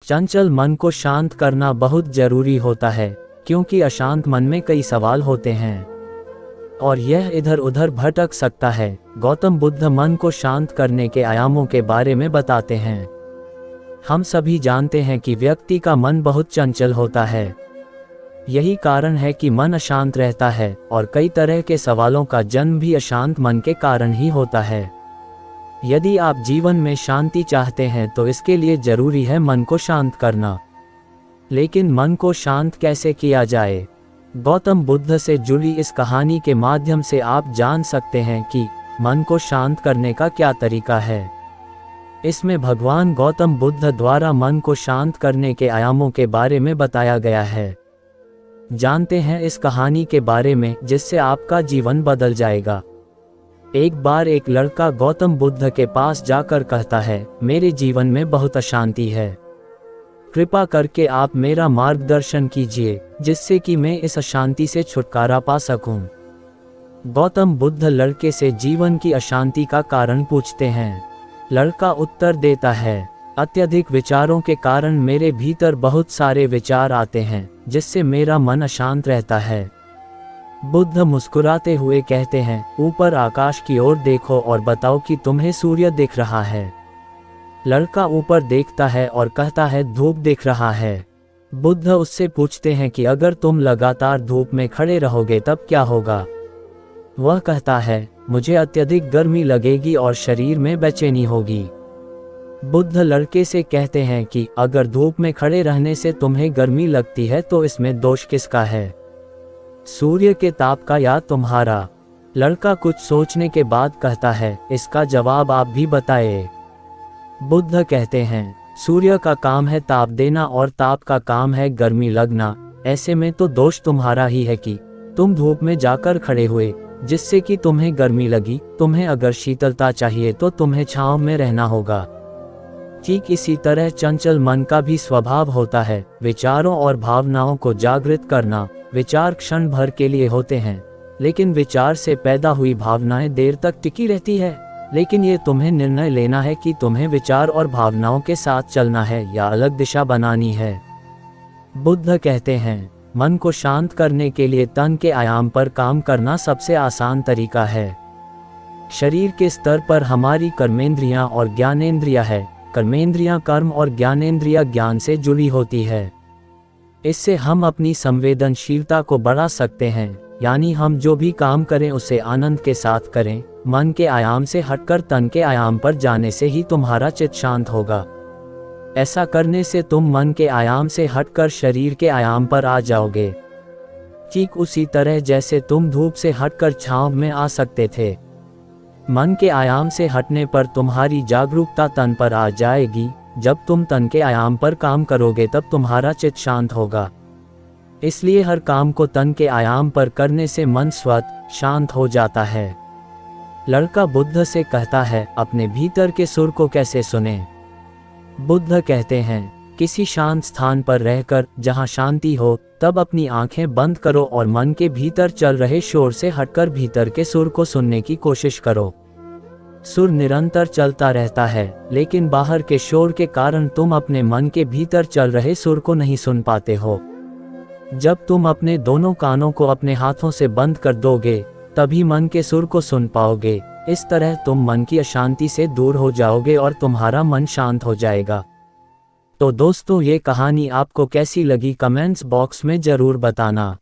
चंचल मन को शांत करना बहुत जरूरी होता है, क्योंकि अशांत मन में कई सवाल होते हैं और यह इधर उधर भटक सकता है। गौतम बुद्ध मन को शांत करने के आयामों के बारे में बताते हैं। हम सभी जानते हैं कि व्यक्ति का मन बहुत चंचल होता है। यही कारण है कि मन अशांत रहता है और कई तरह के सवालों का जन्म भी अशांत मन के कारण ही होता है। यदि आप जीवन में शांति चाहते हैं तो इसके लिए जरूरी है मन को शांत करना। लेकिन मन को शांत कैसे किया जाए? गौतम बुद्ध से जुड़ी इस कहानी के माध्यम से आप जान सकते हैं कि मन को शांत करने का क्या तरीका है। इसमें भगवान गौतम बुद्ध द्वारा मन को शांत करने के आयामों के बारे में बताया गया है। जानते हैं इस कहानी के बारे में, जिससे आपका जीवन बदल जाएगा। एक बार एक लड़का गौतम बुद्ध के पास जाकर कहता है, मेरे जीवन में बहुत अशांति है, कृपा करके आप मेरा मार्गदर्शन कीजिए जिससे कि मैं इस अशांति से छुटकारा पा सकूं। गौतम बुद्ध लड़के से जीवन की अशांति का कारण पूछते हैं। लड़का उत्तर देता है, अत्यधिक विचारों के कारण मेरे भीतर बहुत सारे विचार आते हैं जिससे मेरा मन अशांत रहता है। बुद्ध मुस्कुराते हुए कहते हैं, ऊपर आकाश की ओर देखो और बताओ कि तुम्हें सूर्य दिख रहा है। लड़का ऊपर देखता है और कहता है, धूप दिख रहा है। बुद्ध उससे पूछते हैं कि अगर तुम लगातार धूप में खड़े रहोगे तब क्या होगा? वह कहता है, मुझे अत्यधिक गर्मी लगेगी और शरीर में बेचैनी होगी। बुद्ध लड़के से कहते हैं कि अगर धूप में खड़े रहने से तुम्हें गर्मी लगती है तो इसमें दोष किसका है, सूर्य के ताप का या तुम्हारा? लड़का कुछ सोचने के बाद कहता है, इसका जवाब आप भी बताएं। बुद्ध कहते हैं, सूर्य का काम है ताप देना और ताप का काम है गर्मी लगना। ऐसे में तो दोष तुम्हारा ही है कि तुम धूप में जाकर खड़े हुए जिससे कि तुम्हें गर्मी लगी। तुम्हें अगर शीतलता चाहिए तो तुम्हें छांव में रहना होगा। ठीक इसी तरह चंचल मन का भी स्वभाव होता है, विचारों और भावनाओं को जागृत करना। विचार क्षण भर के लिए होते हैं, लेकिन विचार से पैदा हुई भावनाएं देर तक टिकी रहती है। लेकिन ये तुम्हें निर्णय लेना है कि तुम्हें विचार और भावनाओं के साथ चलना है या अलग दिशा बनानी है। बुद्ध कहते हैं, मन को शांत करने के लिए तन के आयाम पर काम करना सबसे आसान तरीका है। शरीर के स्तर पर हमारी कर्मेंद्रियां और ज्ञानेंद्रियां है। कर्मेंद्रियां कर्म और ज्ञानेंद्रियां ज्ञान से जुड़ी होती है। इससे हम अपनी संवेदनशीलता को बढ़ा सकते हैं, यानी हम जो भी काम करें उसे आनंद के साथ करें। मन के आयाम से हटकर तन के आयाम पर जाने से ही तुम्हारा चित्त शांत होगा। ऐसा करने से तुम मन के आयाम से हटकर शरीर के आयाम पर आ जाओगे। ठीक उसी तरह जैसे तुम धूप से हटकर छांव में आ सकते थे। मन के आयाम से हटने पर तुम्हारी जागरूकता तन पर आ जाएगी। जब तुम तन के आयाम पर काम करोगे तब तुम्हारा चित्त शांत होगा। इसलिए हर काम को तन के आयाम पर करने से मन स्वतः शांत हो जाता है। लड़का बुद्ध से कहता है, अपने भीतर के सुर को कैसे सुने? बुद्ध कहते हैं, किसी शांत स्थान पर रहकर जहां शांति हो तब अपनी आंखें बंद करो और मन के भीतर चल रहे शोर से हटकर भीतर के सुर को सुनने की कोशिश करो। सुर निरंतर चलता रहता है, लेकिन बाहर के शोर के कारण तुम अपने मन के भीतर चल रहे सुर को नहीं सुन पाते हो। जब तुम अपने दोनों कानों को अपने हाथों से बंद कर दोगे तभी मन के सुर को सुन पाओगे। इस तरह तुम मन की अशांति से दूर हो जाओगे और तुम्हारा मन शांत हो जाएगा। तो दोस्तों, ये कहानी आपको कैसी लगी कमेंट्स बॉक्स में जरूर बताना।